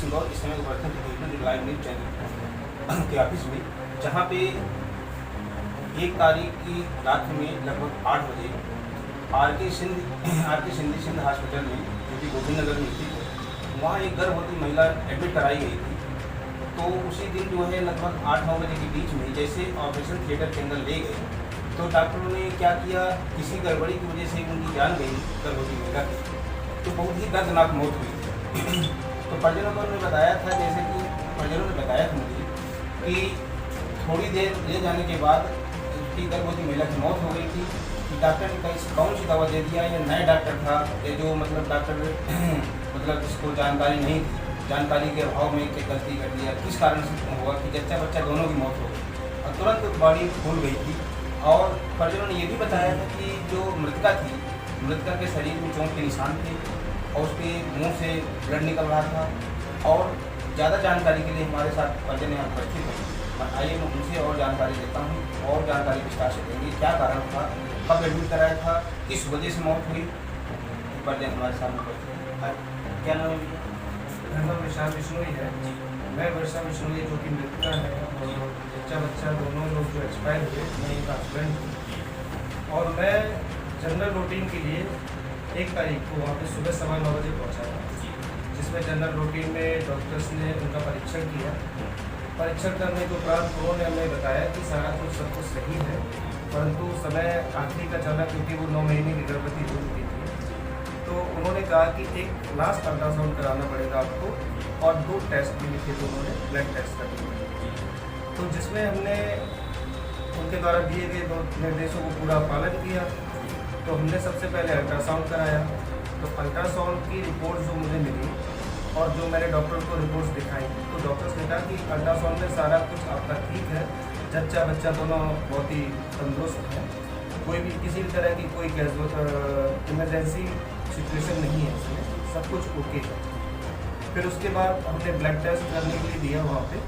इंदौर इस समय उपस्थित टेलीविजन लाइव न्यूज चैनल के ऑफिस में, जहाँ पे 1 तारीख की रात में लगभग 8 बजे आर के सिंधी सिंध हॉस्पिटल में, जो कि गोविंद नगर में स्थित है, वहाँ एक गर्भवती महिला एडमिट कराई गई थी। तो उसी दिन जो है लगभग 8-9 बजे के बीच में जैसे ऑपरेशन थिएटर के अंदर ले गए, तो डॉक्टरों ने क्या किया, किसी गड़बड़ी की वजह से उनकी जान गई गर्भवती महिला की, तो बहुत ही दर्दनाक मौत हुई। तो परिजनों ने बताया था, जैसे कि परिजनों ने बताया था मुझे कि थोड़ी देर ले जाने के बाद उसकी गर्भवती महिला की मौत हो गई थी। कि डॉक्टर ने कौन सी दवा दे दिया, या नया डॉक्टर था, या जो डॉक्टर मतलब जिसको जानकारी नहीं थी, जानकारी के अभाव में क्या गलती कर दिया, किस कारण से हुआ कि जच्चा बच्चा दोनों की मौत हो गई और तुरंत बॉडी फूल गई थी। और परिजनों ने ये भी बताया था कि जो मृतका थी, मृतका के शरीर में चोट के निशान थे और उसके मुंह से ब्लड निकल रहा था। और ज़्यादा जानकारी के लिए हमारे साथ परिजन यहाँ उपस्थित हैं। आइए मैं उनसे और जानकारी देता हूँ, और जानकारी विस्तार से देंगे, क्या कारण था, कब एडमिट कराया था, किस वजह से मौत हुई। परिजन हमारे सामने उपस्थित है। क्या नाम है? मेरा नाम विशाल बिश्नोई है। मैं वर्षा बिश्नोई, जो कि मृतका है, और जच्चा बच्चा दोनों लोग जो एक्सपायर हुए, मैं एक हस्बैंड हूँ। और मैं जनरल रूटीन के लिए 1 तारीख को वहाँ पे सुबह 9:15 बजे पहुँचा था, जिसमें जनरल रूटीन में डॉक्टर्स ने उनका परीक्षण किया। परीक्षण करने के उपरांत उन्होंने हमें बताया कि सारा कुछ सब कुछ सही है, परंतु समय आखिरी का चला, क्योंकि वो 9 महीने की गर्भवती हो चुकी थी। तो उन्होंने कहा कि एक लास्ट अल्ट्रासाउंड कराना पड़ेगा आपको, और 2 टेस्ट भी लिखे थे उन्होंने, ब्लड टेस्ट करने। तो जिसमें हमने उनके द्वारा दिए गए 2 निर्देशों को पूरा पालन किया। तो हमने सबसे पहले अल्ट्रासाउंड कराया। तो अल्ट्रासाउंड की रिपोर्ट जो मुझे मिली और जो मैंने डॉक्टर को रिपोर्ट्स दिखाई, तो डॉक्टर्स ने कहा कि अल्ट्रासाउंड में सारा कुछ आपका ठीक है, जच्चा बच्चा दोनों बहुत ही तंदुरुस्त हैं, कोई भी किसी भी तरह की कोई इमरजेंसी सिचुएशन नहीं है, इसमें सब कुछ ओके है। फिर उसके बाद हमने ब्लड टेस्ट करने के लिए दिया वहाँ पे।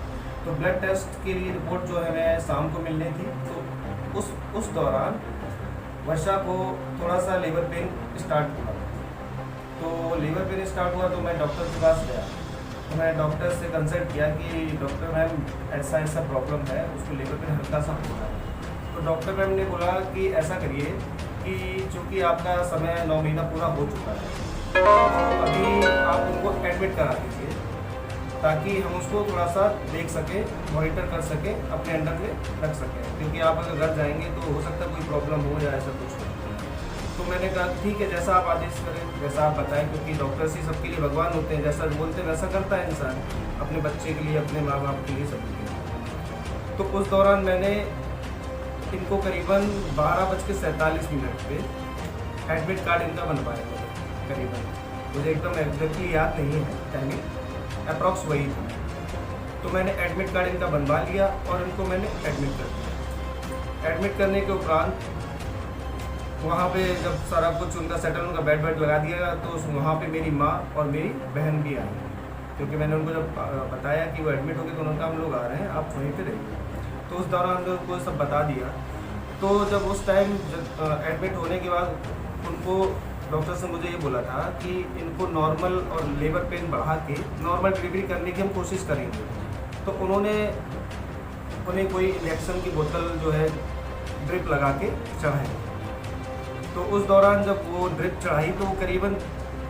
तो ब्लड टेस्ट के लिए रिपोर्ट जो है मैं शाम को मिलनी थी। तो उस दौरान वर्षा को थोड़ा सा लेबर पेन स्टार्ट हुआ। तो लेबर पेन स्टार्ट हुआ तो मैं डॉक्टर के पास गया। तो मैं डॉक्टर से कंसल्ट किया कि डॉक्टर मैम ऐसा प्रॉब्लम है, उसको लेबर पेन हल्का सा हो रहा है। तो डॉक्टर मैम ने बोला कि ऐसा करिए कि चूँकि आपका समय 9 महीना पूरा हो चुका है, तो अभी आप उनको एडमिट करा दीजिए, ताकि हम उसको थोड़ा सा देख सकें, मॉनिटर कर सकें, अपने अंडर में रख सकें, क्योंकि आप अगर घर जाएंगे तो हो सकता है कोई प्रॉब्लम हो या ऐसा कुछ हो। तो मैंने कहा ठीक है, जैसा आप आदेश करें, जैसा आप बताएं, क्योंकि डॉक्टर्स ही सबके लिए भगवान होते हैं, जैसा बोलते हैं वैसा करता है इंसान, अपने बच्चे के लिए, अपने माँ बाप के लिए, सबके लिए। तो उस दौरान मैंने इनको करीबन 12:47 पे एडमिट कार्ड इनका बनवाया। करीबन मुझे एकदम एग्जैक्टली याद नहीं है टाइमिंग, अप्रॉक्स वही था। तो मैंने एडमिट कार्ड इनका बनवा लिया और इनको मैंने एडमिट कर दिया। एडमिट करने के उपरांत वहाँ पे जब सारा कुछ उनका सेटल, उनका बेड लगा दिया गया, तो वहाँ पे मेरी माँ और मेरी बहन भी आई, क्योंकि मैंने उनको जब बताया कि वो एडमिट हो गए, तो उन्होंने कहा हम लोग आ रहे हैं, आप वहीं पे रहिए। तो उस दौरान हम लोग को सब बता दिया। तो जब उस टाइम एडमिट होने के बाद उनको डॉक्टर्स ने मुझे ये बोला था कि इनको नॉर्मल और लेबर पेन बढ़ा के नॉर्मल डिलीवरी करने की हम कोशिश करेंगे। तो उन्होंने उन्हें कोई इंजेक्शन की बोतल जो है ड्रिप लगा के चढ़ाई। तो उस दौरान जब वो ड्रिप चढ़ाई तो करीबन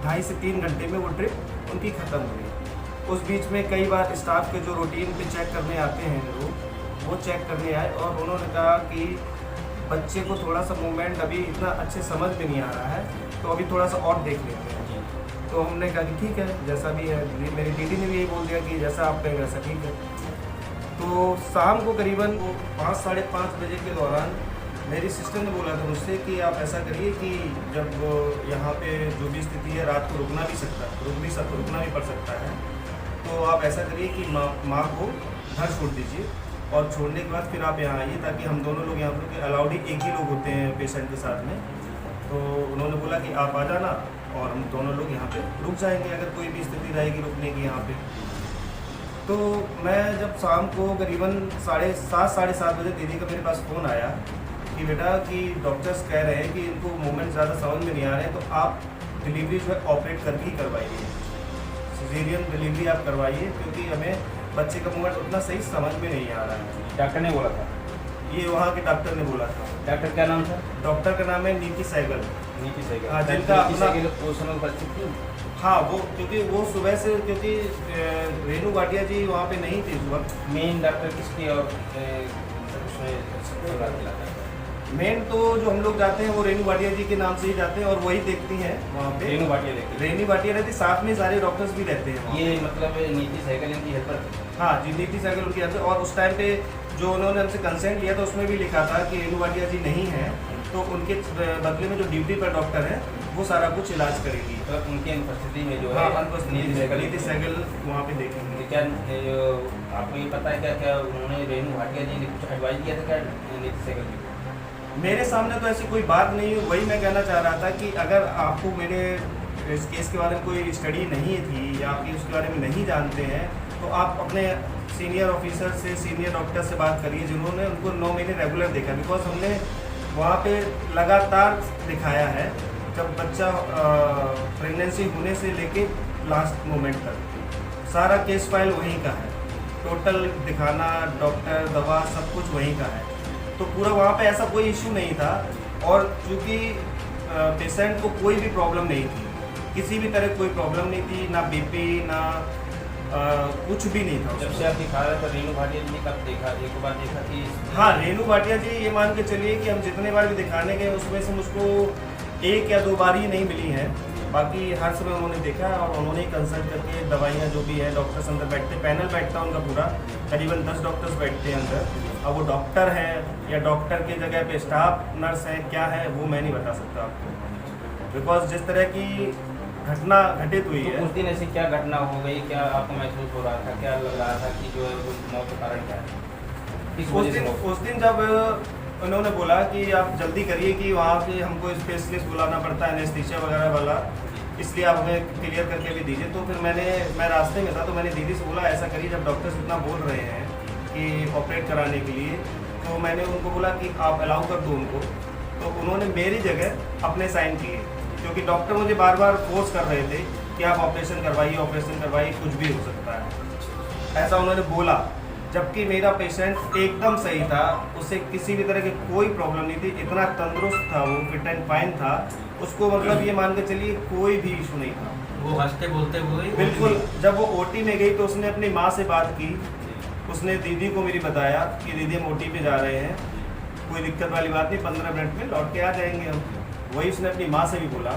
2.5 से 3 घंटे में वो ड्रिप उनकी ख़त्म हुई। उस बीच में कई बार स्टाफ के जो रूटीन पे चेक करने आते हैं लोग, वो चेक करने आए और उन्होंने कहा कि बच्चे को थोड़ा सा मूवमेंट अभी इतना अच्छे समझ में नहीं आ रहा है, तो अभी थोड़ा सा और देख लेते हैं। तो हमने कहा कि ठीक है, जैसा भी है। मेरी दीदी ने भी यही बोल दिया कि जैसा आप कहें वैसा ठीक है। तो शाम को करीबन 5 साढ़े 5 बजे के दौरान मेरी सिस्टर ने बोला था मुझसे कि आप ऐसा करिए कि जब यहाँ पे जो भी स्थिति है, रात को रुकना भी पड़ सकता है, तो आप ऐसा करिए कि माँ को घर छोड़ दीजिए, और छोड़ने के बाद फिर आप यहाँ आइए, ताकि हम दोनों लोग यहाँ पर, अलाउड ही 1 ही लोग होते हैं पेशेंट के साथ में। तो उन्होंने बोला कि आप आ जाना और हम दोनों लोग यहाँ पे रुक जाएंगे, अगर कोई भी स्थिति रहेगी रुकने की यहाँ पे। तो मैं जब शाम को करीबन 7:30 साढ़े 7 बजे दीदी का मेरे पास फ़ोन आया कि बेटा कि डॉक्टर्स कह रहे हैं कि इनको मूवमेंट ज़्यादा समझ में नहीं आ रहे हैं, तो आप डिलीवरी जो है ऑपरेट करके ही करवाइए। सिजेरियन डिलीवरी आप करवाइए, क्योंकि हमें बच्चे का मूवमेंट उतना सही समझ में नहीं आ रहा है। डॉक्टर ने बोला था? ये वहाँ के डॉक्टर ने बोला था। डॉक्टर क्या नाम था? डॉक्टर का नाम है नीति सहगल। नीति सहगल। हाँ, जिनका नीति अपना- सहगल उस समय उपस्थित थी? हाँ, वो क्योंकि वो सुबह से, क्योंकि रेणु भाटिया जी वहाँ पे नहीं थी उस वक्त। मेन डॉक्टर किसकी और उसमें बात दिलाता है? मेन तो जो हम लोग जाते हैं वो रेणु भाटिया जी के नाम से ही जाते हैं और वही देखती हैं वहाँ पे। रेणु भाटिया देखी? रेणु भाटिया रहती, साथ में सारे डॉक्टर्स भी रहते हैं वहाँ। ये मतलब नीति सहगल इनकी हेल्पर थी? हाँ जी, नीति सहगल उनकी हेल्प। और उस टाइम पे जो उन्होंने हमसे कंसेंट लिया था उसमें भी लिखा था कि रेणु भाटिया जी नहीं है, तो उनके बदले में जो ड्यूटी पर डॉक्टर है वो सारा कुछ इलाज करेगी। तो उनकी अनुपस्थिति में जो हाँ, है नीति सहगल वहाँ पे देखेंगे। क्या जो आपको ये पता है क्या क्या उन्होंने रेणु भाटिया जी ने कुछ एडवाइस दिया था क्या नीति सहगल जी? मेरे सामने तो ऐसी कोई बात नहीं है। वही मैं कहना चाह रहा था कि अगर आपको मेरे इस केस के बारे में कोई स्टडी नहीं थी या आप उसके बारे में नहीं जानते हैं, तो आप अपने सीनियर ऑफिसर से, सीनियर डॉक्टर से बात करिए जिन्होंने उनको 9 महीने रेगुलर देखा। बिकॉज हमने वहाँ पे लगातार दिखाया है, जब बच्चा प्रेगनेंसी होने से लेके लास्ट मोमेंट तक सारा केस फाइल वहीं का है। टोटल दिखाना, डॉक्टर, दवा, सब कुछ वहीं का है। तो पूरा वहाँ पे ऐसा कोई इशू नहीं था। और क्योंकि पेशेंट को कोई भी प्रॉब्लम नहीं थी, किसी भी तरह कोई प्रॉब्लम नहीं थी, ना बीपी, ना कुछ भी नहीं था। जब से आप दिखा रहे थे रेणु भाटिया जी ने कब देखा? एक बार देखा कि हाँ, रेणु भाटिया जी ये मान के चलिए कि हम जितने बार भी दिखाने गए उसमें से मुझको 1 या 2 बार ही नहीं मिली हैं। बाकी हर समय उन्होंने देखा और उन्होंने कंसल्ट करके दवाइयाँ जो भी है, डॉक्टर्स अंदर बैठते, पैनल बैठता उनका पूरा, करीबन 10 डॉक्टर्स बैठते हैं अंदर। अब वो डॉक्टर है या डॉक्टर की जगह पे स्टाफ नर्स है, क्या है वो मैं नहीं बता सकता आपको। बिकॉज जिस तरह की घटना घटित हुई तो है, उस दिन ऐसी क्या घटना हो गई, क्या आपको महसूस हो रहा था, क्या लग रहा था कि जो है वो मौत का कारण क्या है? किस वजह से मौत? उस दिन जब उन्होंने बोला कि आप जल्दी करिए कि वहाँ से हमको स्पेशलिस्ट बुलाना पड़ता है, एनेस्थीसिया वगैरह वाला, इसलिए आप हमें क्लियर करके भी दीजिए। तो फिर मैं रास्ते में था तो मैंने दीदी से बोला ऐसा करिए, जब डॉक्टर्स इतना बोल रहे हैं कि ऑपरेट कराने के लिए, तो मैंने उनको बोला कि आप अलाउ कर दो उनको। तो उन्होंने मेरी जगह अपने साइन किए, क्योंकि डॉक्टर मुझे बार बार फोर्स कर रहे थे कि आप ऑपरेशन करवाइए, कुछ भी हो सकता है, ऐसा उन्होंने बोला। जबकि मेरा पेशेंट एकदम सही था, उसे किसी भी तरह की कोई प्रॉब्लम नहीं थी, इतना तंदुरुस्त था, वो फिट एंड फाइन था, उसको मतलब ये मान के चलिए कोई भी इशू नहीं था। वो हंसते बोलते हुए बिल्कुल। जब वो ओटी में गई तो उसने अपनी माँ से बात की, उसने दीदी को मेरी बताया कि दीदी हम ओटी पे जा रहे हैं, कोई दिक्कत वाली बात नहीं, 15 मिनट में लौट के आ जाएंगे हम। वही उसने अपनी माँ से भी बोला।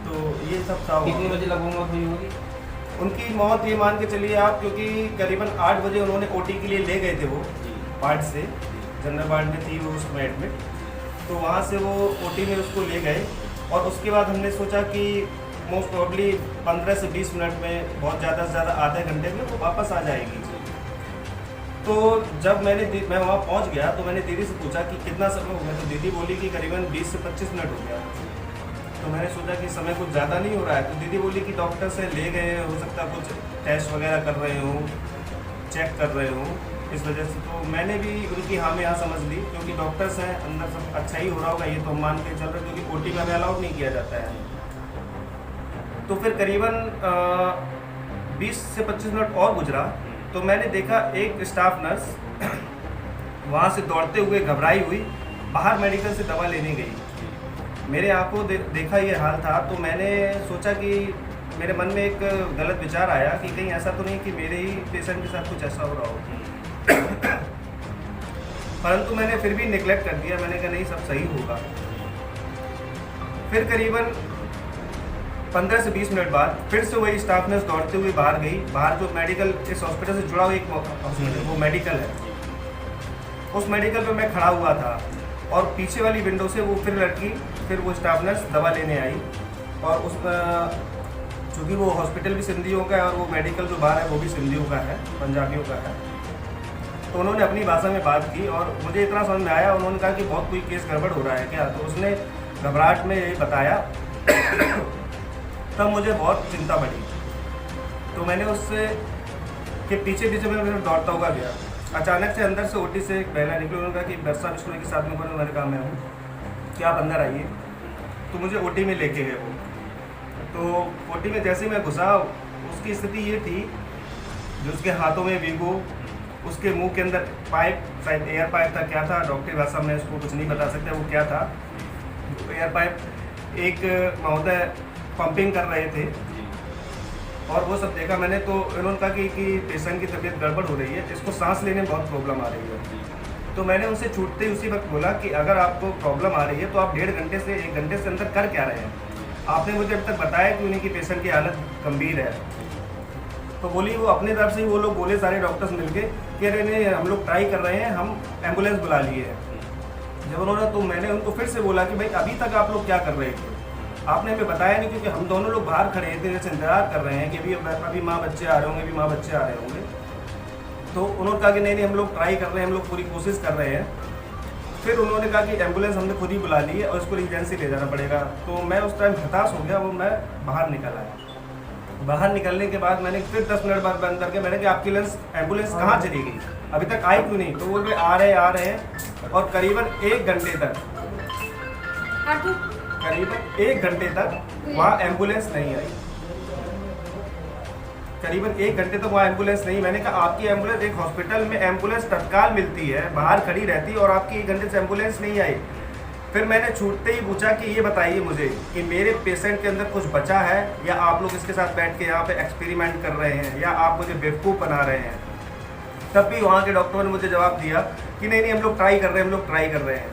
तो ये सब था। कितने बजे लगभग मौत हुई होगी? उनकी मौत ये मान के चलिए आप, क्योंकि करीबन 8 बजे उन्होंने ओटी के लिए ले गए थे, वो वार्ड से, जनरल वार्ड में थी वो उस समय एडमिट, तो वहाँ से वो ओटी में उसको ले गए। और उसके बाद हमने सोचा कि मोस्ट प्रॉब्ली 15 से 20 मिनट में, बहुत ज़्यादा से ज़्यादा आधे घंटे में वो वापस आ जाएगी। तो जब मैं वहाँ पहुँच गया तो मैंने दीदी से पूछा कि कितना समय हो गया, तो दीदी बोली कि करीबन 20 से 25 मिनट हो गया। तो मैंने सोचा कि समय कुछ ज़्यादा नहीं हो रहा है, तो दीदी बोली कि डॉक्टर से ले गए, हो सकता कुछ टेस्ट वगैरह कर रहे हो, चेक कर रहे हो, इस वजह से। तो मैंने भी उनकी हाँ में हाँ समझ ली, क्योंकि डॉक्टर्स हैं, अंदर सब अच्छा ही हो रहा होगा, ये तो हम मान के चल रहे, क्योंकि ओटी में हमें अलाउड नहीं किया जाता है। तो फिर करीबन 20 से 25 मिनट और गुजरा, तो मैंने देखा एक स्टाफ नर्स वहाँ से दौड़ते हुए घबराई हुई बाहर मेडिकल से दवा लेने गई। मेरे आंखों देखा ये हाल था, तो मैंने सोचा कि मेरे मन में एक गलत विचार आया कि कहीं ऐसा तो नहीं कि मेरे ही पेशेंट के साथ कुछ ऐसा हो रहा हो। परंतु मैंने फिर भी निगलेक्ट कर दिया, मैंने कहा नहीं, सब सही होगा। फिर करीबन 15 से 20 मिनट बाद फिर से वही स्टाफ नर्स दौड़ते हुए बाहर गई। बाहर जो मेडिकल, इस हॉस्पिटल से जुड़ा हुआ एक हॉस्पिटल, वो मेडिकल है, उस मेडिकल पे मैं खड़ा हुआ था और पीछे वाली विंडो से वो फिर वो स्टाफ नर्स दवा लेने आई। और उस चूँकि वो हॉस्पिटल भी सिंधियों का है और वो मेडिकल जो बाहर है वो भी सिंधियों का है, पंजाबियों का है, तो उन्होंने अपनी भाषा में बात की और मुझे इतना समझ में आया, उन्होंने कहा कि बहुत कोई केस गड़बड़ हो रहा है क्या। तो उसने घबराहट में ये बताया। तब मुझे बहुत चिंता बढ़ी, तो मैंने उससे के पीछे मैं दौड़ता हुआ गया। अचानक से अंदर से ओटी से एक महिला निकली, उन्होंने कहा कि वर्षा बिश्नोई के साथ में कौन है? मैंने कहा मैं हूँ, कि आप अंदर आइए। तो मुझे ओटी में लेके गए वो। तो ओटी में जैसे मैं घुसा, उसकी स्थिति ये थी, जो उसके हाथों में वीगो, उसके मुंह के अंदर पाइप, शायद एयर पाइप था, क्या था डॉक्टरी भाषा में इसको कुछ नहीं बता सकते वो क्या था। एयर पाइप एक महोदय पंपिंग कर रहे थे और वो सब देखा मैंने, तो इन्होंने कहा कि पेशेंट की तबीयत गड़बड़ हो रही है, इसको सांस लेने में बहुत प्रॉब्लम आ रही है। तो मैंने उनसे छूटते ही उसी वक्त बोला कि अगर आपको प्रॉब्लम आ रही है तो आप 1.5 घंटे से 1 घंटे से अंदर कर क्या रहे हैं। आपने मुझे अब तक बताया कि उन्हीं की पेशेंट की हालत गंभीर है। तो बोली वो अपने तरफ से ही वो लोग बोले सारे डॉक्टर्स मिलके कि अरे नहीं हम लोग ट्राई कर रहे हैं, हम एम्बुलेंस बुला लिए हैं। जब उन्होंने, तो मैंने उनको फिर से बोला कि भाई अभी तक आप लोग क्या कर रहे थे, आपने हमें बताया नहीं, क्योंकि हम दोनों लोग बाहर खड़े थे, जैसे इंतजार कर रहे हैं कि अभी माँ बच्चे आ रहे होंगे, अभी माँ बच्चे आ रहे होंगे। तो उन्होंने कहा कि नहीं हम लोग ट्राई कर रहे हैं, हम लोग पूरी कोशिश कर रहे हैं। फिर उन्होंने कहा कि एम्बुलेंस हमने खुद ही बुला ली है और इसको एजेंसी ले जाना पड़ेगा। तो मैं उस टाइम हताश हो गया, वो मैं बाहर निकल आया। बाहर निकलने के बाद मैंने फिर 10 मिनट बाद बंद करके मैंने कि आपकी एम्बुलेंस कहाँ चली गई, अभी तक आई क्यों नहीं। तो बोल रहे आ रहे हैं और करीबन 1 घंटे तक वहाँ एम्बुलेंस नहीं आई। करीबन 1 घंटे तक वहाँ एम्बुलेंस नहीं। मैंने कहा आपकी एम्बुलेंस, एक हॉस्पिटल में एम्बुलेंस तत्काल मिलती है, बाहर खड़ी रहती है, और आपकी 1 घंटे से एम्बुलेंस नहीं आई। फिर मैंने छूटते ही पूछा कि ये बताइए मुझे कि मेरे पेशेंट के अंदर कुछ बचा है या आप लोग इसके साथ बैठ के यहाँ पे एक्सपेरिमेंट कर रहे हैं या आप मुझे बेवकूफ़ बना रहे हैं। तब भी वहाँ के डॉक्टरों ने मुझे जवाब दिया कि नहीं हम लोग ट्राई कर रहे हैं।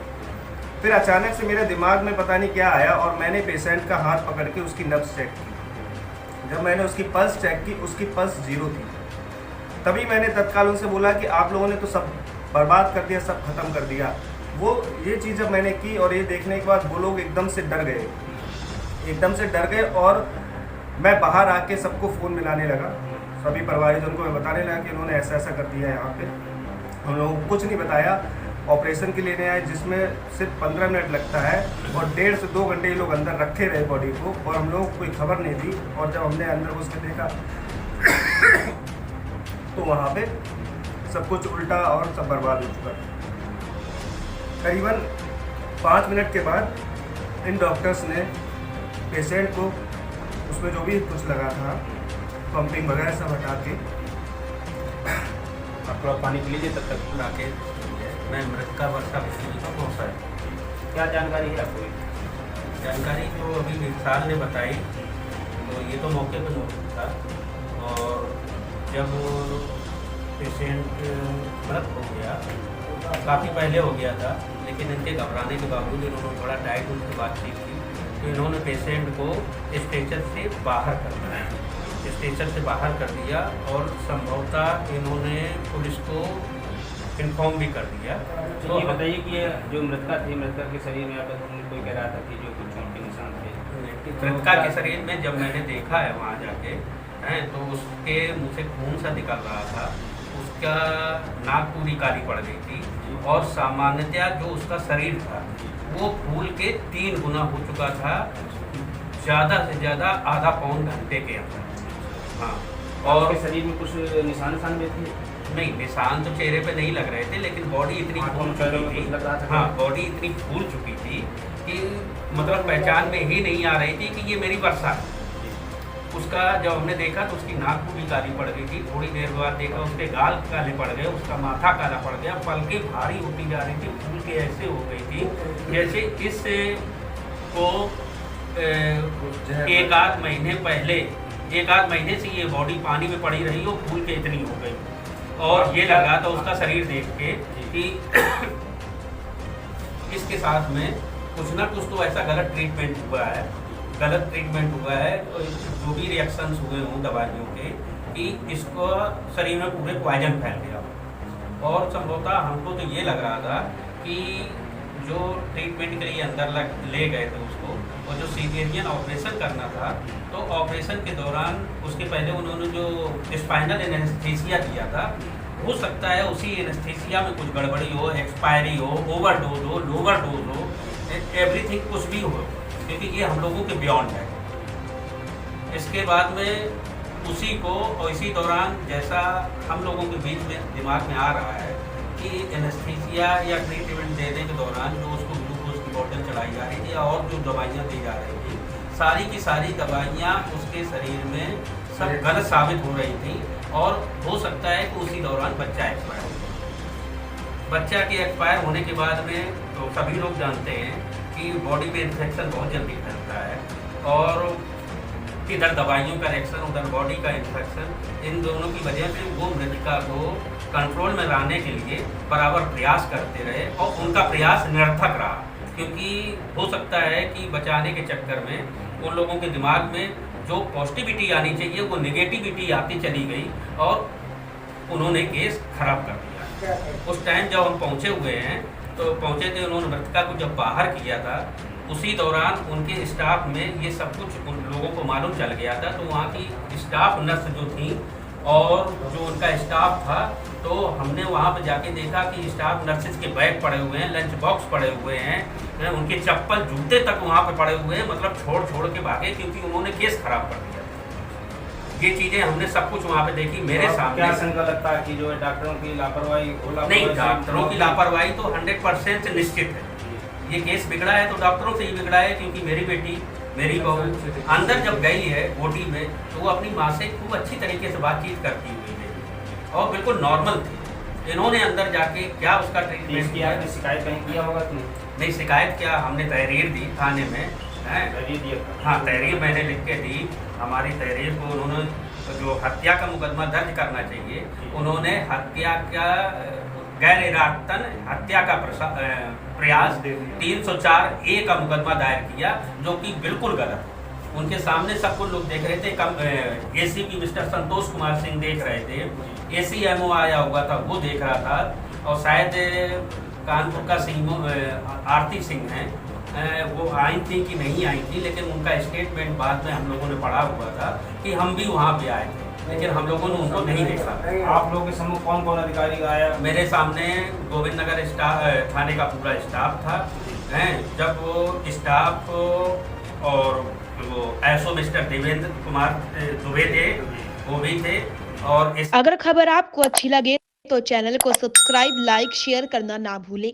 फिर अचानक से मेरे दिमाग में पता नहीं क्या आया और मैंने पेशेंट का हाथ पकड़ के उसकी नब्ज़ चेक की। जब मैंने उसकी पल्स चेक की, उसकी पल्स 0 थी। तभी मैंने तत्काल उनसे बोला कि आप लोगों ने तो सब बर्बाद कर दिया, सब खत्म कर दिया। वो ये चीज़ जब मैंने की और ये देखने के बाद वो लोग एकदम से डर गए और मैं बाहर आके सबको फ़ोन मिलाने लगा, सभी परिवारजन को मैं बताने लगा कि इन्होंने ऐसा ऐसा कर दिया। यहाँ पे हम लोगों को कुछ नहीं बताया, ऑपरेशन के लिए आए जिसमें सिर्फ 15 मिनट लगता है और 1.5 से 2 घंटे ये लोग अंदर रखे रहे बॉडी को, और हम लोगों को कोई खबर नहीं दी। और जब हमने अंदर घुस के देखा तो वहाँ पे सब कुछ उल्टा और सब बर्बाद हो चुका था। करीबन 5 मिनट के बाद इन डॉक्टर्स ने पेशेंट को उसमें जो भी कुछ लगा था, पंपिंग वगैरह सब हटा के, आप थोड़ा पानी पी लीजिए तब तक बुला के। मैं मृतका वर्षा विष्णु का पहुँचा है। क्या जानकारी है आपको? जानकारी तो अभी विशाल ने बताई, तो ये तो मौके पर मौजूद था। और जब पेशेंट मृत हो गया, काफ़ी पहले हो गया था, लेकिन इनके घबराने के बावजूद इन्होंने थोड़ा टाइट उनसे बातचीत की, तो इन्होंने पेशेंट को स्ट्रेचर से बाहर कर दिया और संभवतः इन्होंने पुलिस को इन्फॉर्म भी कर दिया। तो ये बताइए कि जो मृतका थी, मृतका के शरीर में कोई कह रहा था कि जो कुछ चोट के निशान थे, मृतका के शरीर में जब मैंने देखा है वहाँ जाके हैं, तो उसके मुँह से खून सा निकल रहा था, उसका नाक पूरी काली पड़ गई थी और सामान्यतया जो उसका शरीर था वो फूल के 3 गुना हो चुका था, ज़्यादा से ज़्यादा आधा पौन घंटे के अंदर। हाँ, और उसके शरीर में कुछ निशान भी थे? नहीं, निशान तो चेहरे पे नहीं लग रहे थे, लेकिन बॉडी इतनी फूल चुकी थी। हाँ, बॉडी इतनी फूल चुकी थी कि मतलब पहचान में ही नहीं आ रही थी कि ये मेरी वर्षा है। उसका जब हमने देखा तो उसकी नाक पूरी काली पड़ गई थी। थोड़ी देर बाद देखा उसके गाल काले पड़ गए, उसका माथा काला पड़ गया, पलकें भारी होती जा रही थी, फूल के ऐसे हो गई थी जैसे इस को 1-8 महीने पहले, 1-8 महीने से ये बॉडी पानी में पड़ी रही और फूल के इतनी हो गई। और ये लगा था उसका शरीर देख के कि इसके साथ में कुछ ना कुछ तो ऐसा गलत ट्रीटमेंट हुआ है, तो जो भी रिएक्शंस हुए हों दवाइयों के, कि इसको शरीर में पूरे पॉइजन फैल गया। और संभवतः हमको तो ये लग रहा था कि जो ट्रीटमेंट के लिए अंदर ले गए थे उसको, और जो सीजेरियन ऑपरेशन करना था, तो ऑपरेशन के दौरान उसके पहले उन्होंने जो स्पाइनल एनेस्थीसिया दिया था, हो सकता है उसी एनेस्थीसिया में कुछ गड़बड़ी हो, एक्सपायरी हो, ओवरडोज हो, लोअर डोज हो, एवरीथिंग कुछ भी हो, क्योंकि ये हम लोगों के बियॉन्ड है। इसके बाद में उसी को और इसी दौरान जैसा हम लोगों के बीच में दिमाग में आ रहा है कि एनेस्थीसिया या ट्रीटमेंट देने के दौरान जो उसको ग्लूकोज की बोतल चलाई जा रही थी और जो दवाइयाँ दी जा रही थी, सारी की सारी दवाइयाँ उसके शरीर में सब गलत साबित हो रही थी और हो सकता है कि उसी दौरान बच्चा एक्सपायर हो गया। बच्चा के एक्सपायर होने के बाद में तो सभी लोग जानते हैं कि बॉडी में इन्फेक्शन बहुत जल्दी फैलता है और इधर दवाइयों का रिएक्शन उधर बॉडी का इन्फेक्शन, इन दोनों की वजह से वो मृतिका को कंट्रोल में लाने के लिए बराबर प्रयास करते रहे और उनका प्रयास निरर्थक रहा, क्योंकि हो सकता है कि बचाने के चक्कर में उन लोगों के दिमाग में जो पॉजिटिविटी आनी चाहिए वो नेगेटिविटी आती चली गई और उन्होंने केस खराब कर दिया। उस टाइम जब हम पहुँचे हुए हैं तो पहुँचे थे, उन्होंने मृतिका को जब बाहर किया था उसी दौरान उनके स्टाफ में ये सब कुछ उन लोगों को मालूम चल गया था। तो वहाँ की स्टाफ नर्स जो थी और जो उनका स्टाफ था, तो हमने वहाँ पे जाके देखा कि स्टाफ नर्सेज के बैग पड़े हुए हैं, लंच बॉक्स पड़े हुए हैं, उनके चप्पल जूते तक वहाँ पे पड़े हुए हैं, मतलब छोड़ छोड़ के भागे क्योंकि उन्होंने केस खराब कर दिया। ये चीज़ें हमने सब कुछ वहाँ पे देखी मेरे सामने। क्या शंका लगता है कि जो है डॉक्टरों की लापरवाही नहीं, डॉक्टरों की लापरवाही तो 100% निश्चित है। ये केस बिगड़ा है तो डॉक्टरों से ही बिगड़ा है, क्योंकि मेरी बेटी, मेरी बहू अंदर जब गई है ओटी में तो वो अपनी माँ से खूब अच्छी तरीके से बातचीत करती हुई गई और बिल्कुल नॉर्मल थी। इन्होंने अंदर जाके क्या उसका ट्रीटमेंट किया, शिकायत कहीं किया होगा कि नहीं? शिकायत क्या, हमने तहरीर दी थाने में। हाँ, तहरीर मैंने लिख के दी। हमारी तहरीर को उन्होंने जो हत्या का मुकदमा दर्ज करना चाहिए, उन्होंने हत्या का गैर इरादतन हत्या का प्रयास 304A का मुकदमा दायर किया, जो कि बिल्कुल गलत है। उनके सामने सब कुछ लोग देख रहे थे। एसीपी मिस्टर संतोष कुमार सिंह देख रहे थे, ACMO आया हुआ था वो देख रहा था, और शायद कानपुर का आरती सिंह हैं, वो आई थी कि नहीं आई थी, लेकिन उनका स्टेटमेंट बाद में हम लोगों ने पढ़ा हुआ था कि हम भी वहाँ पे आए थे, लेकिन हम लोगों ने उनको नहीं देखा। आप लोगों के सम्मुख कौन कौन अधिकारी आया? मेरे सामने गोविंद नगर थाने का पूरा स्टाफ था। जब वो स्टाफ और वो एसओ मिस्टर देवेंद्र कुमार दुबे थे, वो भी थे। और अगर खबर आपको अच्छी लगे तो चैनल को सब्सक्राइब, लाइक, शेयर करना ना भूलें।